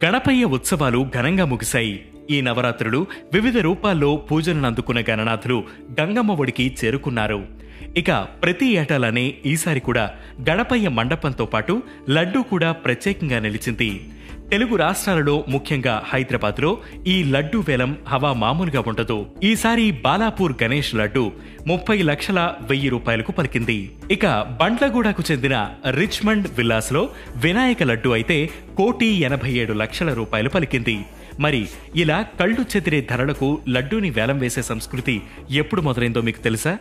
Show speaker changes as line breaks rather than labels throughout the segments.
గణపయ్య ఉత్సవాలు ఘనంగా ముగిశాయి. ఈ నవరాత్రులు వివిధ రూపాల్లో పూజలను అందుకున్న గణనాథులు గంగమ్మ ఒడికి చేరుకున్నారు. ఇక ప్రతి ఏటాలనే ఈసారి కూడా గణపయ్య మండపంతో పాటు లడ్డూ కూడా ప్రత్యేకంగా నిలిచింది. తెలుగు రాష్ట్రాలలో ముఖ్యంగా హైదరాబాద్లో ఈ లడ్డూ వేలం హవా మామూలుగా ఉండదు. ఈసారి బాలాపూర్ గణేష్ లడ్డు 30,100,000 రూపాయలకు పలికింది. ఇక బండ్లగూడకు చెందిన రిచ్మండ్ విల్లాస్లో వినాయక లడ్డు అయితే 1,87,00,000 రూపాయలు పలికింది. మరి ఇలా కళ్ళు చెదిరే ధరలకు లడ్డూని వేలం వేసే సంస్కృతి ఎప్పుడు మొదలైందో మీకు తెలుసా?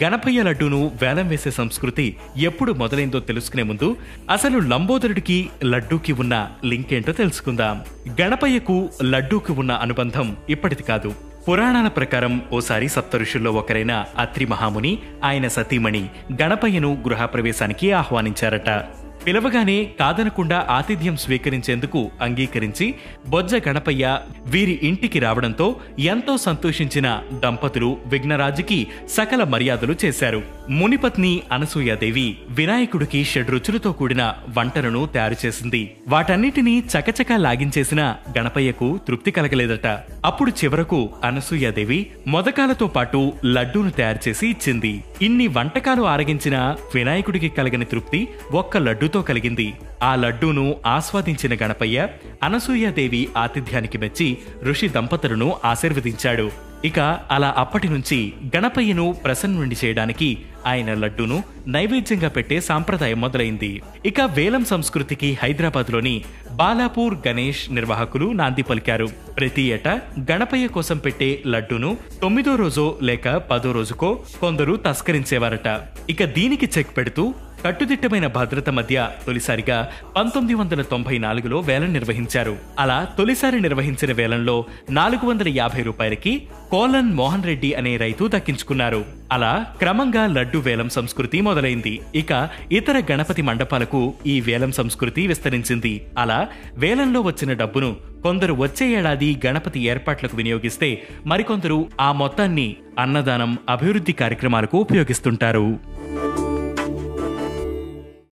గణపయ్య లడ్డూను వేలం వేసే సంస్కృతి ఎప్పుడు మొదలైందో తెలుసుకునే ముందు అసలు లంబోదరుడికి లడ్డూకి ఉన్న లింక్ ఏంటో తెలుసుకుందాం. గణపయ్యకు లడ్డూకి ఉన్న అనుబంధం ఇప్పటిది కాదు. పురాణాల ప్రకారం ఓసారి సప్తఋషుల్లో ఒకరైన అత్రి మహాముని ఆయన సతీమణి గణపయ్యను గృహప్రవేశానికి ఆహ్వానించారట. పిలవగానే కాదనకుండా ఆతిథ్యం స్వీకరించేందుకు అంగీకరించి బొజ్జ గణపయ్య వీరి ఇంటికి రావడంతో ఎంతో సంతోషించిన దంపతులు విఘ్నరాజుకి సకల మర్యాదలు చేశారు. మునిపత్ని అనసూయాదేవి వినాయకుడికి షడ్రుచులతో కూడిన వంటలను తయారు చేసింది. వాటన్నిటినీ చకచకా లాగించేసిన గణపయ్యకు తృప్తి కలగలేదట. అప్పుడు చివరకు అనసూయాదేవి మొదకాలతో పాటు లడ్డూను తయారు చేసి ఇచ్చింది. ఇన్ని వంటకాలు ఆరగించిన వినాయకుడికి కలగని తృప్తి ఒక్క లడ్డూతో కలిగింది. ఆ లడ్డూను ఆస్వాదించిన గణపయ్య అనసూయాదేవి ఆతిథ్యానికి మెచ్చి ఋషి దంపతులను ఆశీర్వదించాడు. ఇక అలా అప్పటి నుంచి గణపయ్యను ప్రసన్నుండి చేయడానికి ఆయన లడ్డూను నైవేద్యంగా పెట్టే సాంప్రదాయం మొదలైంది. ఇక వేలం సంస్కృతికి హైదరాబాద్లోని బాలాపూర్ గణేష్ నిర్వాహకులు నాంది పలికారు. ప్రతి ఏటా గణపయ్య కోసం పెట్టే లడ్డూను 9వ రోజో లేక 10వ రోజుకో కొందరు తస్కరించేవారట. ఇక దీనికి చెక్ పెడుతూ కట్టుదిట్టమైన భద్రత మధ్య తొలిసారిగా 1994లో వేలం నిర్వహించారు. అలా తొలిసారి నిర్వహించిన వేలంలో 450 రూపాయలకి కోలన్ మోహన్ రెడ్డి అనే రైతు దక్కించుకున్నారు. అలా క్రమంగా లడ్డు వేలం సంస్కృతి మొదలైంది. ఇక ఇతర గణపతి మండపాలకు ఈ వేలం సంస్కృతి విస్తరించింది. అలా వేలంలో వచ్చిన డబ్బును కొందరు వచ్చే ఏడాది గణపతి ఏర్పాట్లకు వినియోగిస్తే మరికొందరు ఆ మొత్తాన్ని అన్నదానం, అభివృద్ధి కార్యక్రమాలకు ఉపయోగిస్తుంటారు.